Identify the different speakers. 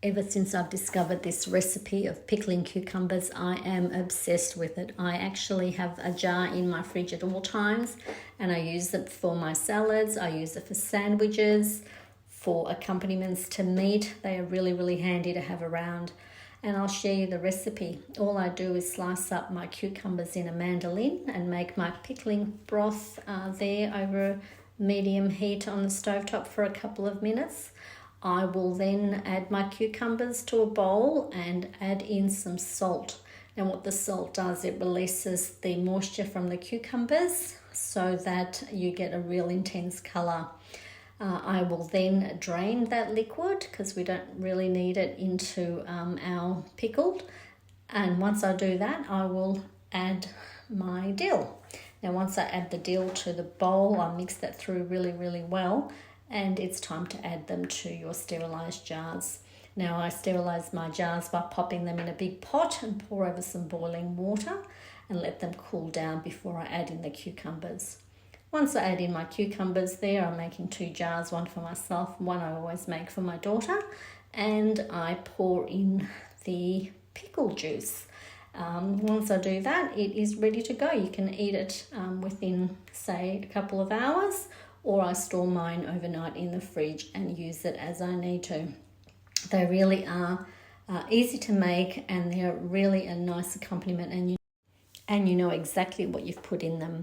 Speaker 1: Ever since I've discovered this recipe of pickling cucumbers, I am obsessed with it. I actually have a jar in my fridge at all times, and I use it for my salads. I use it for sandwiches, for accompaniments to meat. They are really, really handy to have around. And I'll share you the recipe. All I do is slice up my cucumbers in a mandolin and make my pickling broth there over medium heat on the stovetop for a couple of minutes. I will then add my cucumbers to a bowl and add in some salt. Now what the salt does, it releases the moisture from the cucumbers so that you get a real intense colour. I will then drain that liquid because we don't really need it into our pickled. And once I do that, I will add my dill. Now once I add the dill to the bowl, I mix that through really, really well. And it's time to add them to your sterilised jars. Now I sterilise my jars by popping them in a big pot and pour over some boiling water and let them cool down before I add in the cucumbers. Once I add in my cucumbers there, I'm making 2 jars, one for myself, one I always make for my daughter, and I pour in the pickle juice. Once I do that, it is ready to go. You can eat it within, say, a couple of hours, or I store mine overnight in the fridge and use it as I need to. They really are easy to make, and they're really a nice accompaniment, and you know exactly what you've put in them.